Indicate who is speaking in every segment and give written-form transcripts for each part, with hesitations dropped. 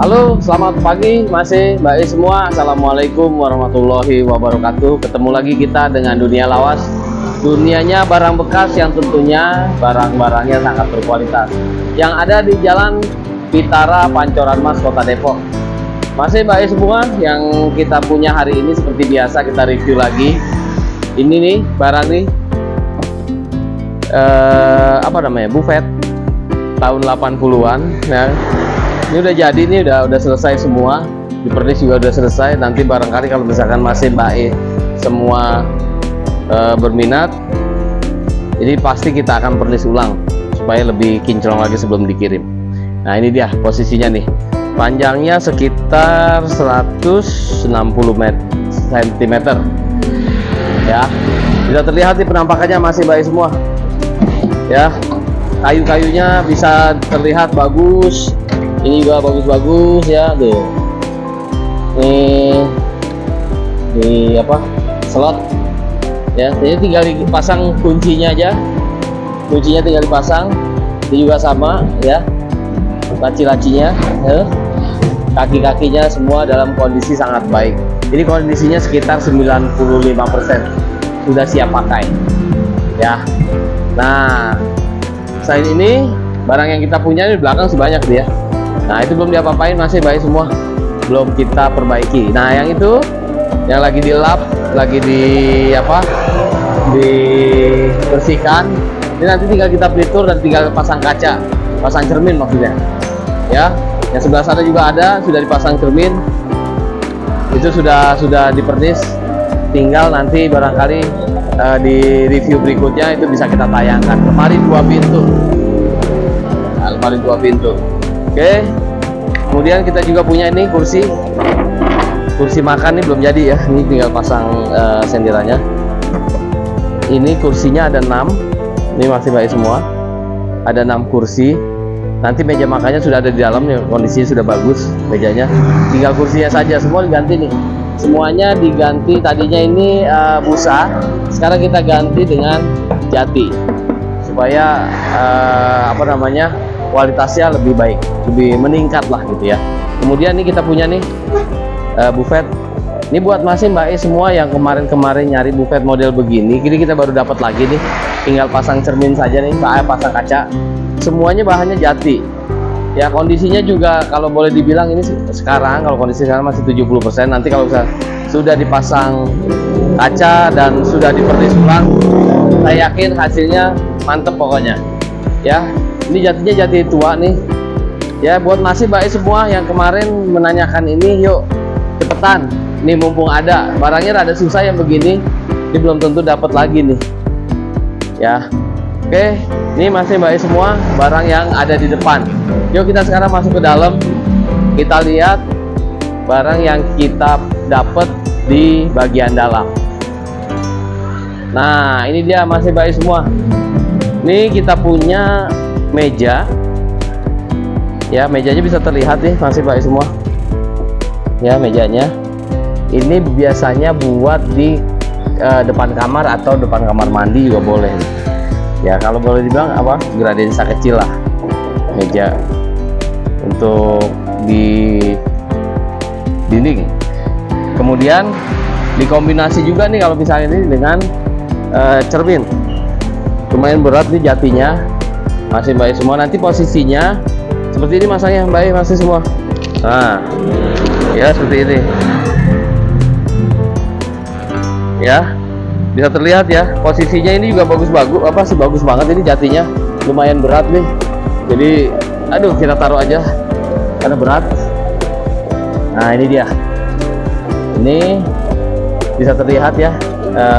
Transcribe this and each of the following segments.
Speaker 1: Halo, selamat pagi masih Mbak I semua. Assalamualaikum warahmatullahi wabarakatuh. Ketemu lagi kita dengan dunia lawas. Dunianya barang bekas yang tentunya barang-barangnya sangat berkualitas. Yang ada di Jalan Pitara, Pancoran Mas, Kota Depok. Masih Mbak I semua, yang kita punya hari ini seperti biasa kita review lagi. Ini nih barang nih buffet tahun 80-an ya. Ini udah jadi nih, udah selesai semua, di pernis juga udah selesai. Nanti barangkali kalau misalkan masih Mbak E semua berminat, ini pasti kita akan pernis ulang supaya lebih kinclong lagi sebelum dikirim. Nah ini dia posisinya nih, panjangnya sekitar 160 cm ya. Bisa terlihat di penampakannya masih Mbak E semua ya. Kayu-kayunya bisa terlihat bagus. Ini juga bagus-bagus ya tuh. Ini slot ya. Ini tinggal dipasang kuncinya aja. Kuncinya tinggal dipasang. Ini juga sama ya. Laci-lacinya ya. Kaki-kakinya semua dalam kondisi sangat baik. Ini kondisinya sekitar 95% sudah siap pakai ya. Nah, selain ini barang yang kita punya di belakang sebanyak dia. Nah itu belum diapa-apain, masih baik semua, belum kita perbaiki. Nah yang itu yang lagi dilap, lagi dibersihkan. Ini nanti tinggal kita pelitur dan tinggal pasang kaca, pasang cermin maksudnya ya. Yang sebelah sana juga ada, sudah dipasang cermin. Itu sudah dipernis. Tinggal nanti barangkali di review berikutnya itu bisa kita tayangkan. Lemari 2 pintu. Nah, lemari 2 pintu. Oke, kemudian kita juga punya ini kursi makan nih belum jadi ya. Ini tinggal pasang sendiranya. Ini kursinya ada 6. Ini masih baik semua. Ada 6 kursi. Nanti meja makannya sudah ada di dalam nih, kondisinya sudah bagus mejanya. Tinggal kursinya saja, semua diganti nih. Semuanya diganti. Tadinya ini busa, sekarang kita ganti dengan jati supaya kualitasnya lebih baik, lebih meningkat lah gitu ya. Kemudian ini kita punya nih buffet. Ini buat masih Mbak E semua yang kemarin nyari buffet model begini. Kini kita baru dapat lagi nih. Tinggal pasang cermin saja nih, pasang kaca. Semuanya bahannya jati. Ya kondisinya juga kalau boleh dibilang ini sekarang, kalau kondisi sekarang masih 70%. Nanti kalau sudah dipasang kaca dan sudah dipernis ulang, saya yakin hasilnya mantep pokoknya. Ya. Ini jatinya jati tua nih ya. Buat masih Mbak semua yang kemarin menanyakan ini, yuk cepetan nih mumpung ada. Barangnya rada susah yang begini, ini belum tentu dapat lagi nih ya. Oke, ini masih Mbak semua barang yang ada di depan. Yuk kita sekarang masuk ke dalam, kita lihat barang yang kita dapat di bagian dalam. Nah ini dia masih Mbak semua. Ini kita punya meja ya, mejanya bisa terlihat nih masih baik semua ya. Mejanya ini biasanya buat di depan kamar atau depan kamar mandi juga boleh ya. Kalau boleh dibilang gradensa kecil lah meja untuk di dinding. Kemudian dikombinasi juga nih kalau misalnya ini dengan cermin. Lumayan berat nih jatinya masih baik semua. Nanti posisinya seperti ini masangnya baik masih semua. Nah ya seperti ini ya, bisa terlihat ya posisinya. Ini juga bagus banget ini jatinya. Lumayan berat nih, jadi aduh kita taruh aja karena berat. Nah ini dia, ini bisa terlihat ya,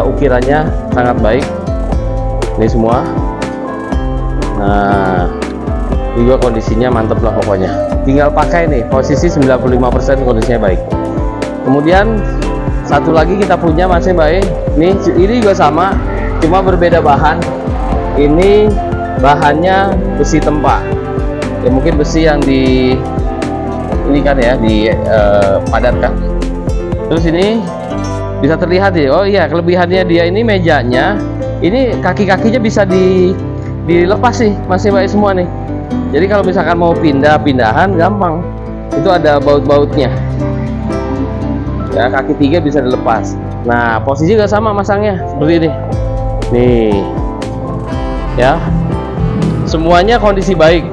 Speaker 1: ukirannya sangat baik ini semua. Nah juga kondisinya mantep lah pokoknya, tinggal pakai nih. Posisi 95% kondisinya baik. Kemudian satu lagi kita punya masih baik nih, ini juga sama cuma berbeda bahan. Ini bahannya besi tempa ya, mungkin besi yang di ini kan ya, di padatkan. Terus ini bisa terlihat ya, oh iya kelebihannya dia ini mejanya ini kaki-kakinya bisa dilepas sih masih baik semua nih. Jadi kalau misalkan mau pindahan gampang itu ada baut-bautnya ya, kaki 3 bisa dilepas. Nah posisi juga sama masangnya seperti ini nih ya, semuanya kondisi baik.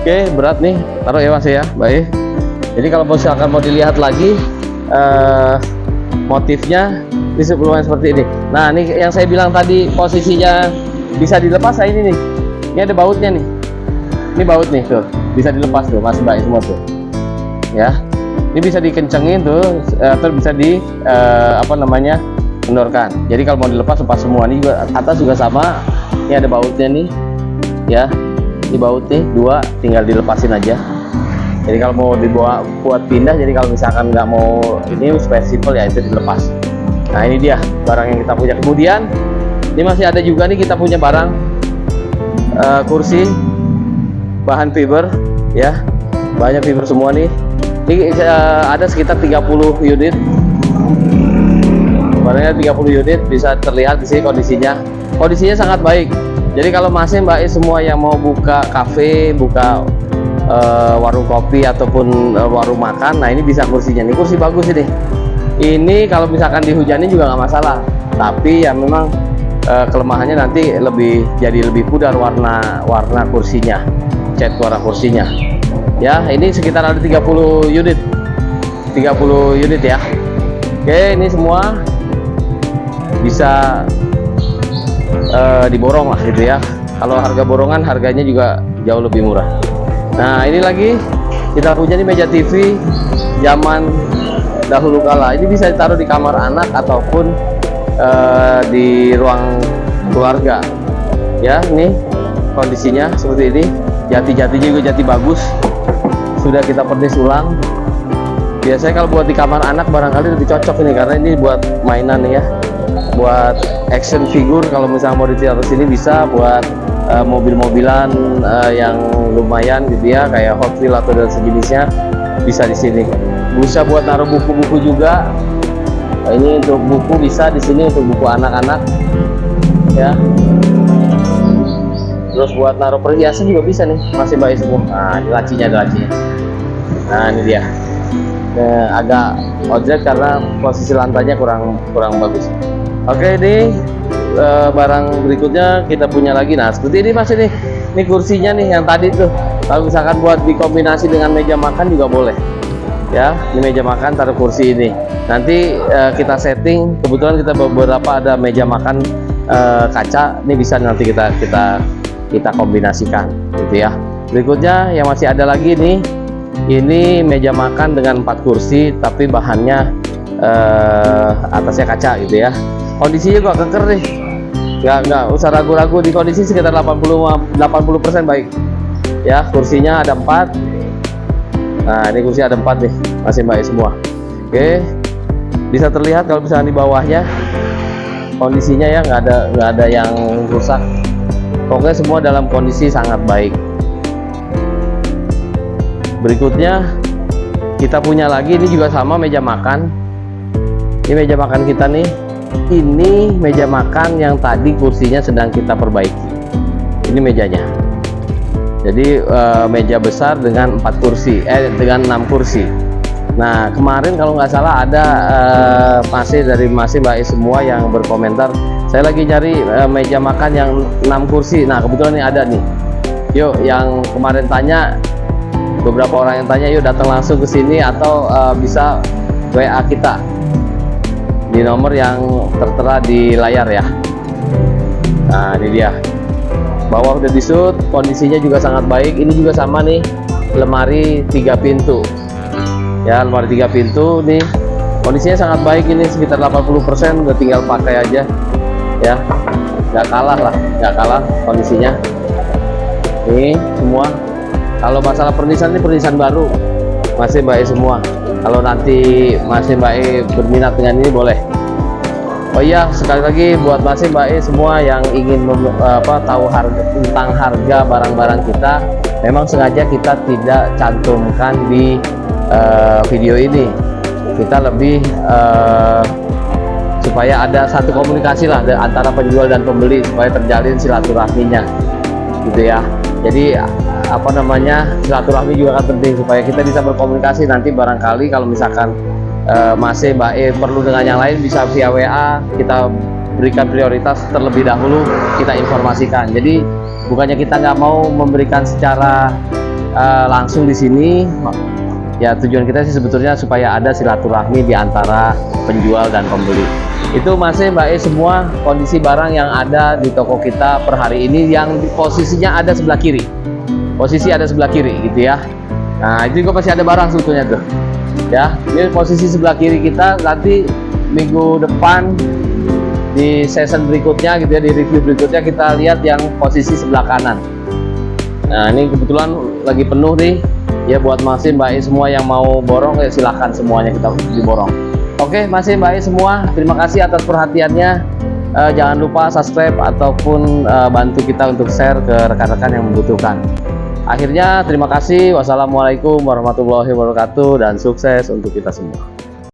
Speaker 1: Oke, berat nih, taruh ya Mas ya, baik. Jadi kalau misalkan mau dilihat lagi motifnya ini sebelumnya seperti ini. Nah ini yang saya bilang tadi posisinya bisa dilepas. Nah ini nih, ini ada bautnya nih, ini baut nih tuh, bisa dilepas tuh, masih baik semua tuh ya. Ini bisa dikencengin tuh, atau bisa di kendorkan. Jadi kalau mau dilepas, lepas semua. Ini juga atas juga sama, ini ada bautnya nih ya, ini baut nih 2, tinggal dilepasin aja. Jadi kalau mau dibawa buat pindah, jadi kalau misalkan nggak mau ini supaya simple ya, itu dilepas. Nah ini dia barang yang kita punya. Kemudian ini masih ada juga nih, kita punya barang kursi bahan fiber ya, banyak fiber semua nih. Ini ada sekitar 30 unit, barangnya 30 unit, bisa terlihat di sini kondisinya. Kondisinya sangat baik. Jadi kalau masih Mbak semua yang mau buka kafe, buka warung kopi ataupun warung makan, nah ini bisa kursinya. Ini kursi bagus ini. Ini kalau misalkan dihujani juga nggak masalah. Tapi ya memang kelemahannya nanti jadi lebih pudar warna kursinya, cat warna kursinya. Ya, ini sekitar ada 30 unit. 30 unit ya. Oke, ini semua bisa diborong lah gitu ya. Kalau harga borongan harganya juga jauh lebih murah. Nah ini lagi kita punya nih meja TV zaman dahulu kala. Ini bisa ditaruh di kamar anak ataupun di ruang keluarga ya. Ini kondisinya seperti ini, jati-jatinya juga jati bagus, sudah kita pernis ulang. Biasanya kalau buat di kamar anak barangkali lebih cocok ini, karena ini buat mainan ya, buat action figure. Kalau misalnya mau ditaruh sini bisa buat mobil-mobilan yang lumayan gitu ya, kayak Hot Wheels atau dan sejenisnya, bisa di sini. Bisa buat naruh buku-buku juga. Nah, ini untuk buku bisa di sini, untuk buku anak-anak ya. Terus buat naruh perhiasan juga bisa nih, masih baik semua. Nah ini lacinya, ada lacinya. Nah ini dia. Agak ojek karena posisi lantainya kurang bagus. Oke, ini barang berikutnya kita punya lagi. Nah seperti ini Mas, ini kursinya nih yang tadi tuh, kalau misalkan buat dikombinasi dengan meja makan juga boleh ya. Ini meja makan, taruh kursi ini, nanti kita setting. Kebetulan kita beberapa ada meja makan kaca, ini bisa nanti kita kombinasikan gitu ya. Berikutnya yang masih ada lagi nih, ini meja makan dengan 4 kursi tapi bahannya atasnya kaca gitu ya. Kondisinya kok keker nih, nggak usah ragu-ragu, di kondisi sekitar 80% baik ya. Kursinya ada 4. Nah ini kursi ada 4 nih, masih baik semua. Oke, bisa terlihat kalau misalnya di bawahnya kondisinya ya, nggak ada yang rusak. Pokoknya semua dalam kondisi sangat baik. Berikutnya kita punya lagi, ini juga sama meja makan. Ini meja makan kita nih. Ini meja makan yang tadi kursinya sedang kita perbaiki. Ini mejanya. Jadi meja besar dengan 4 kursi, dengan 6 kursi. Nah kemarin kalau nggak salah ada masih Mbak semua yang berkomentar, saya lagi nyari meja makan yang 6 kursi. Nah kebetulan ini ada nih. Yuk, yang kemarin tanya, beberapa orang yang tanya, yuk datang langsung ke sini atau bisa WA kita di nomor yang tertera di layar ya. Nah ini dia, bawah udah disut, kondisinya juga sangat baik. Ini juga sama nih, lemari 3 pintu ya, lemari 3 pintu nih, kondisinya sangat baik. Ini sekitar 80%, udah tinggal pakai aja ya, nggak kalah kondisinya. Ini semua, kalau masalah pernisan, ini pernisan baru, masih baik semua. Kalau nanti masih Mbak berminat dengan ini boleh. Oh iya, sekali lagi buat masih Mbak semua yang ingin tahu tentang harga barang-barang kita, memang sengaja kita tidak cantumkan di video ini. Kita lebih supaya ada satu komunikasi lah antara penjual dan pembeli, supaya terjalin silaturahminya gitu ya. Jadi apa namanya, silaturahmi juga kan penting supaya kita bisa berkomunikasi. Nanti barangkali kalau misalkan Mas E, Mbak E perlu dengan yang lain bisa via WA, kita berikan prioritas terlebih dahulu, kita informasikan. Jadi bukannya kita nggak mau memberikan secara langsung di sini, ya tujuan kita sih sebetulnya supaya ada silaturahmi di antara penjual dan pembeli. Itu Mas E, Mbak E semua kondisi barang yang ada di toko kita per hari ini yang posisinya ada sebelah kiri. Posisi ada sebelah kiri gitu ya. Nah, itu juga masih ada barang sebetulnya tuh. Ya, ini posisi sebelah kiri kita. Nanti minggu depan di season berikutnya gitu ya, di review berikutnya kita lihat yang posisi sebelah kanan. Nah, ini kebetulan lagi penuh nih. Ya buat Mas E, Mbak E semua yang mau borong ya silahkan semuanya kita diborong. Oke, Mas E, Mbak E semua, terima kasih atas perhatiannya. Jangan lupa subscribe ataupun bantu kita untuk share ke rekan-rekan yang membutuhkan. Akhirnya terima kasih. Wassalamualaikum warahmatullahi wabarakatuh dan sukses untuk kita semua.